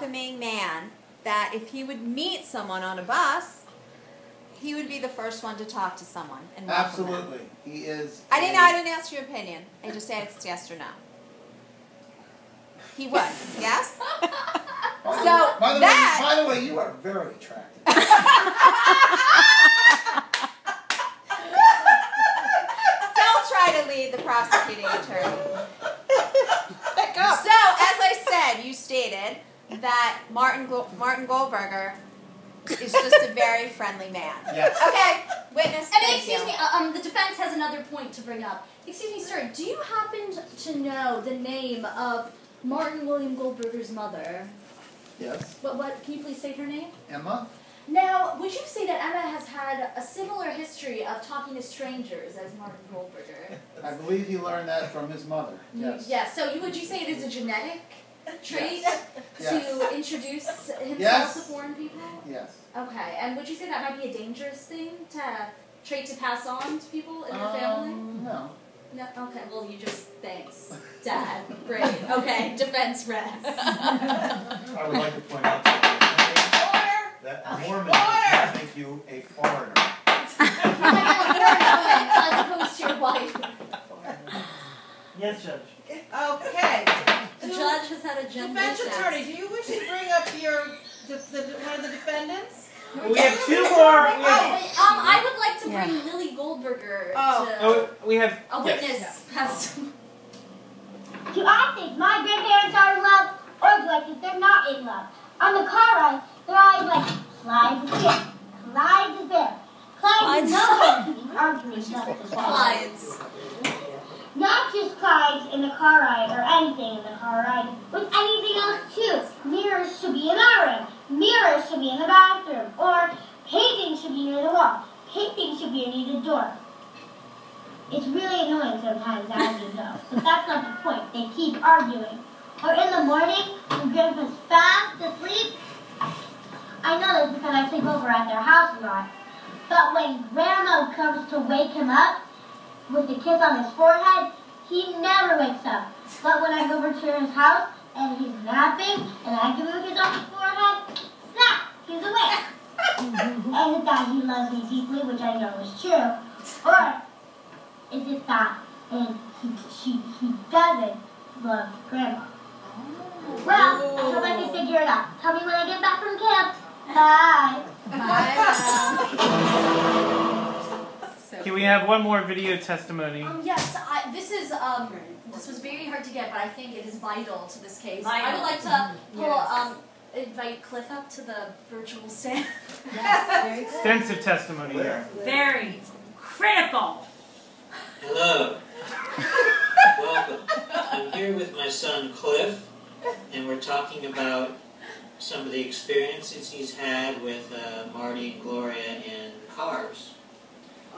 welcoming man that if he would meet someone on a bus, he would be the first one to talk to someone and welcome them. Absolutely. He is. I didn't ask your opinion. I just said it's yes or no. He would. Yes? By the way, you are very attractive. Don't try to lead the prosecuting attorney. So, as I said, you stated that Martin Goldberger is just a very friendly man. Yes. Okay, witness. And excuse me, the defense has another point to bring up. Excuse me, sir, do you happen to know the name of Martin William Goldberger's mother? Yes. What? Can you please state her name? Emma? Now, would you say that Emma has had a similar history of talking to strangers as Martin Goldberger? I believe he learned that from his mother. Yes. Yes. So, would you say it is a genetic trait to introduce himself to foreign people? Yes. Okay. And would you say that might be a dangerous trait to pass on to people in your family? No. No. Okay. Well, you just thanks, Dad. Great. Okay. Defense rest. I would like to point out that a Mormon does not make you a foreigner. As opposed to your wife. Yes, Judge. Okay. The judge has had a Defense attorney, do you wish to bring up one of the defendants? We have two more. I would like to bring Lily Goldberger to we have a witness. Do I think my grandparents are in love, or do I think they're not in love? On the car ride, they're always like, Clyde is here, Clyde is there. Clyde is nowhere. Arguing about the Clyde's. Not just Clyde's in the car ride or anything in the car ride, with anything else too. Mirrors should be in our room. Mirrors should be in the bathroom. Or painting should be near the wall. Painting should be near the door. It's really annoying sometimes, as you know. But that's not the point. They keep arguing. Or in the morning, when Grandpa's fast asleep. I know this because I sleep over at their house a lot. But when Grandma comes to wake him up, with a kiss on his forehead, he never wakes up. But when I go over to his house and he's napping and I give him a kiss on his forehead, snap, he's awake. And that he loves me deeply, which I know is true. Or is it that he doesn't love Grandma? Well, I hope I can figure it out. Tell me when I get back from camp. Bye. Bye. Can we have one more video testimony? Yes, this was very hard to get, but I think it is vital to this case. I would like to invite Cliff up to the virtual stand. Yes, extensive testimony here. Very critical. Hello. Welcome. I'm here with my son Cliff, and we're talking about some of the experiences he's had with Marty and Gloria in Cars.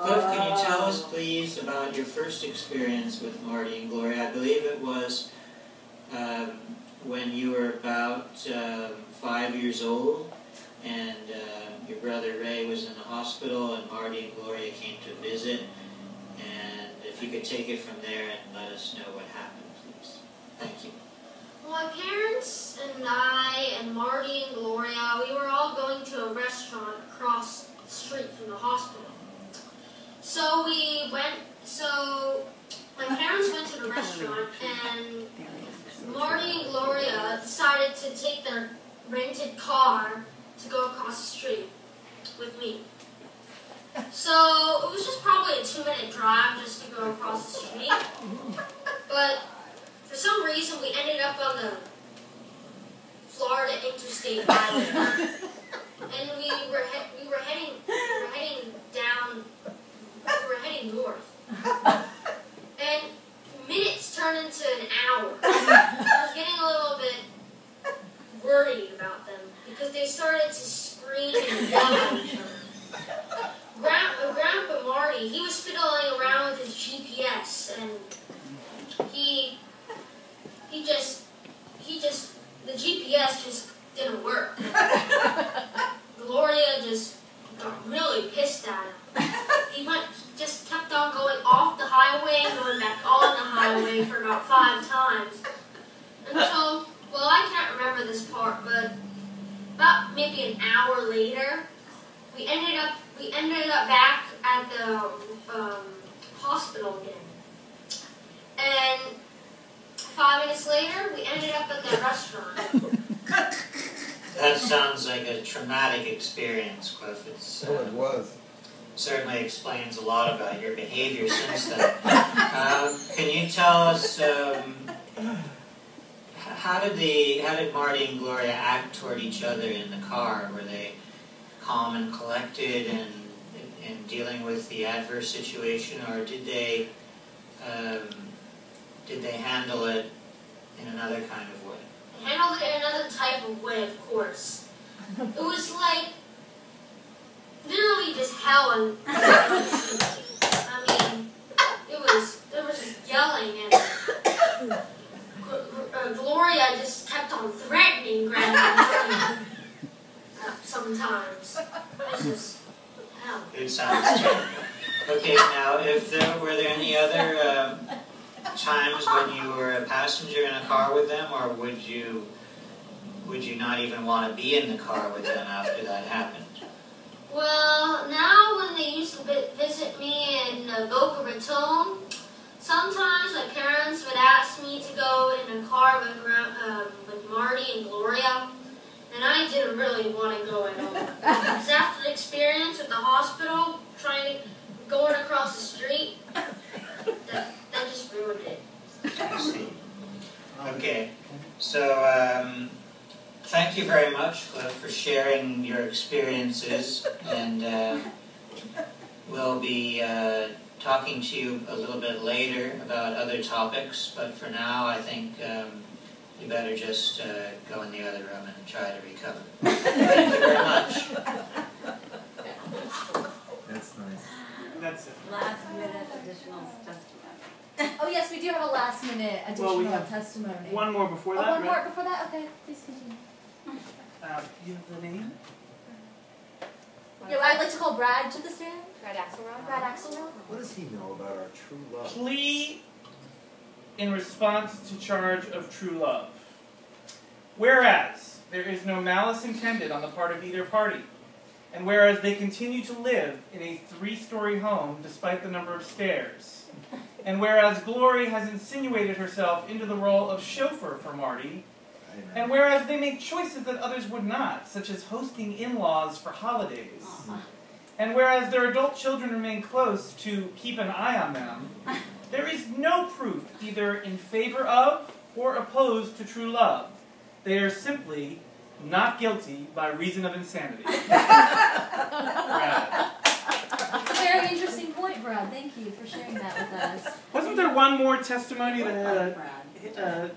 Cliff, can you tell us, please, about your first experience with Marty and Gloria? I believe it was when you were about 5 years old, and your brother Ray was in the hospital, and Marty and Gloria came to visit. And if you could take it from there and let us know what happened, please. Thank you. Well, my parents and I and Marty and Gloria, we were all going to a restaurant across the street from the hospital. So my parents went to the restaurant, and Marty and Gloria decided to take their rented car to go across the street with me. So it was just probably a 2-minute drive just to go across the street. But for some reason we ended up on the Florida Interstate Highway, and we were heading north. And minutes turned into an hour. I was getting a little bit worried about them because they started to scream and yell at each other. Grandpa Marty, he was fiddling around with his GPS, and the GPS just didn't work. Gloria just got really pissed at him. He just kept on going off the highway and going back on the highway for about 5 times. Until, well, I can't remember this part, but maybe an hour later, we ended up back at the hospital again. And 5 minutes later, we ended up at that restaurant. That sounds like a traumatic experience, Cliff. It was. Certainly explains a lot about your behavior since then. Can you tell us how did Marty and Gloria act toward each other in the car? Were they calm and collected and dealing with the adverse situation, or did they handle it in another kind of way? They handled it in another type of way, of course. It was like literally just hell and I mean, there was just yelling and Gloria just kept on threatening Grandma sometimes. It was just hell. It sounds terrible. Okay, now were there any other times when you were a passenger in a car with them, or would you not even want to be in the car with them after that happened? Well, now when they used to visit me in Boca Raton, sometimes my parents would ask me to go in a car with Marty and Gloria, and I didn't really want to go at all. Because after the experience at the hospital, going across the street, that just ruined it. I see. Okay, so thank you very much, Cliff, for sharing your experiences, and we'll be talking to you a little bit later about other topics, but for now I think you better just go in the other room and try to recover. Thank you very much. That's nice. That's it. Last minute additional testimony. Oh yes, we do have a last minute additional testimony. One more before that, one right? more before that? Okay, please continue. You have the name? Yeah, I'd like to call Brad to the stand. Brad Axelrod. Brad Axelrod. What does he know about our true love? Plea in response to charge of true love. Whereas there is no malice intended on the part of either party, and whereas they continue to live in a 3-story home despite the number of stairs, and whereas Glory has insinuated herself into the role of chauffeur for Marty, and whereas they make choices that others would not, such as hosting in-laws for holidays, and whereas their adult children remain close to keep an eye on them, there is no proof either in favor of or opposed to true love. They are simply not guilty by reason of insanity. Brad. That's a very interesting point, Brad. Thank you for sharing that with us. Wasn't there one more testimony that had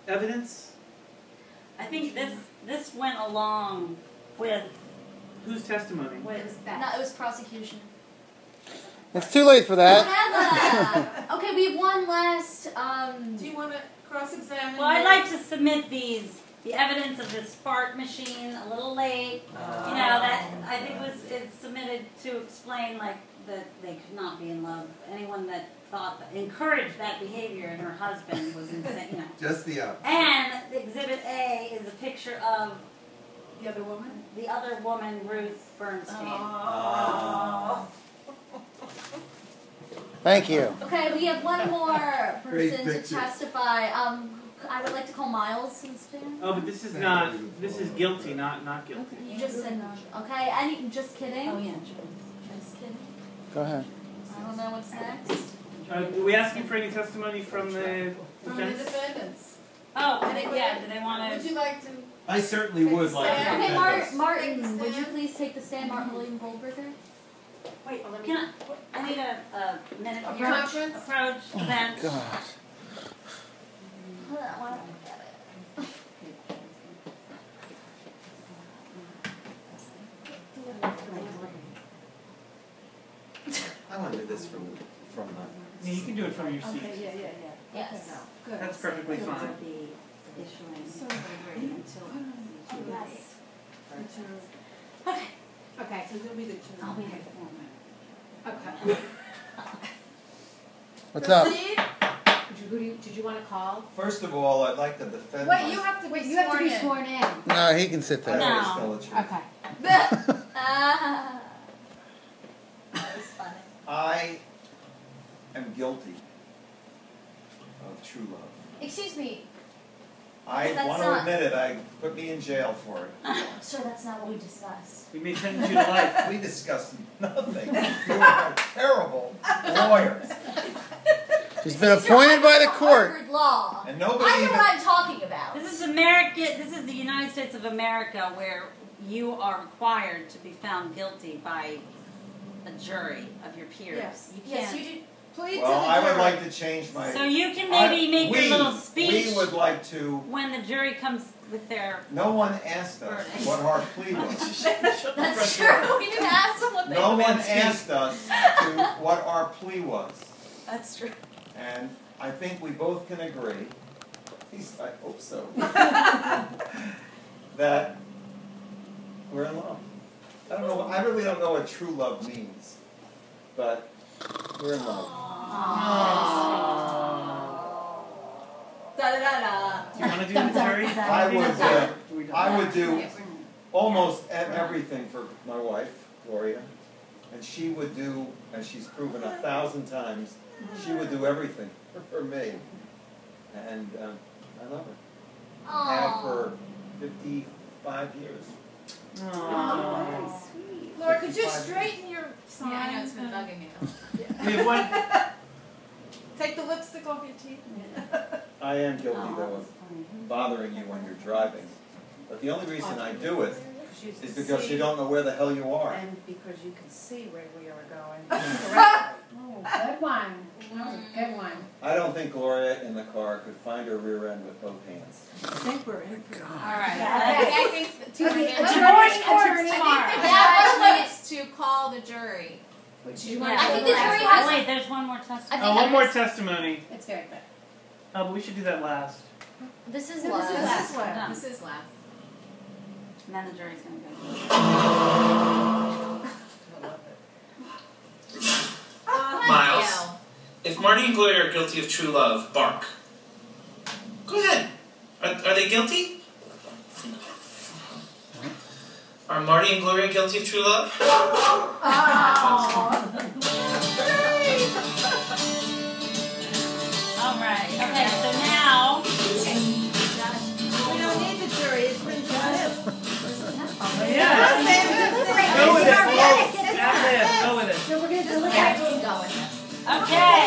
evidence? I think this went along with Whose testimony? No, it was prosecution. It's too late for that. Okay, we have one last. Do you want to cross-examine? Well, I'd like to submit the evidence of this fart machine a little late. You know, that I think it's submitted to explain like that they could not be in love. Anyone that encouraged that behavior in her husband was insane. You know. Just the opposite. And Exhibit A is a picture of The other woman? the other woman, Ruth Bernstein. Thank you. Okay, we have one more Great person to picture. testify. I would like to call Miles to the stand. Oh, but this is not. This is guilty, not guilty. You just said okay. Just kidding. Oh yeah. Just kidding. Go ahead. I don't know what's next. Are we asking for any testimony from the From the defense? defendants. Oh, Anybody? yeah. Do they want Would to? you like to? I certainly would like to Okay, Okay, defend us. Martin, would you please take the stand, Martin William Goldberger? Wait. Can I need a minute here. Approach. Approach the bench. God. Hold on, why don't I get it? I want to do this from the. Yeah, you can do it from your seat. Yes. Good. That's perfectly fine. Okay. Okay, so there'll be the two. I'll be here. Okay. What's up? Proceed. Would you did you want to call? First of all, I'd like to defend Wait, you have to be You have to be sworn in. No, he can sit I there. always tell the truth. Okay. That was funny. I am guilty of true love. Excuse me, I That's want to not- admit it. Put me in jail for it. sir, that's not what we discussed. We may sentence you to life. We discussed nothing. You are terrible lawyers. She's been appointed by the court. Harvard Law. And nobody I know even... what I'm talking about. This is America. This is the United States of America, where you are required to be found guilty by a jury of your peers. Yes. You Yes, can't. you do. Plead Well, to the I would jury. like to change my... So you can maybe make a little speech We would like to... when the jury comes with their. No one asked us what our plea was. That's true. We didn't ask them what they No one wanted. asked us what our plea was. That's true. And I think we both can agree, at least I hope so, that we're in love. I really don't know what true love means, but we're in love. Da da da da. Do you want to do the jury? I would do almost everything for my wife, Gloria, and she would do, as she's proven 1,000 times, she would do everything for me. And I love her. Have for 55 years. Laura, could you straighten your sign? Yeah, I know it's been bugging me. We have one. Take the lipstick off your teeth. I am guilty, though, of bothering you when you're driving. But the only reason I do it is because you don't know where the hell you are. And because you can see where we are going. Oh, good one. That was a good one. I don't think Gloria in the car could find her rear end with both hands. I think we're in for All right. I think To the I attorney think tomorrow. the judge needs to call the jury. I think the jury Oh, has. wait, there's one more testimony. One more testimony. It's very good. Oh, but we should do that last. This is No, last. this is last one. Done. This is last. And then the jury's going to go. Miles, if Marty and Gloria are guilty of true love, bark. Go ahead. Are they guilty? Are Marty and Gloria guilty of true love? All right. Okay, so now. We don't need the jury. It's been dismissed. Yeah. Go with it. Go with it. Just let everyone go with this. Okay.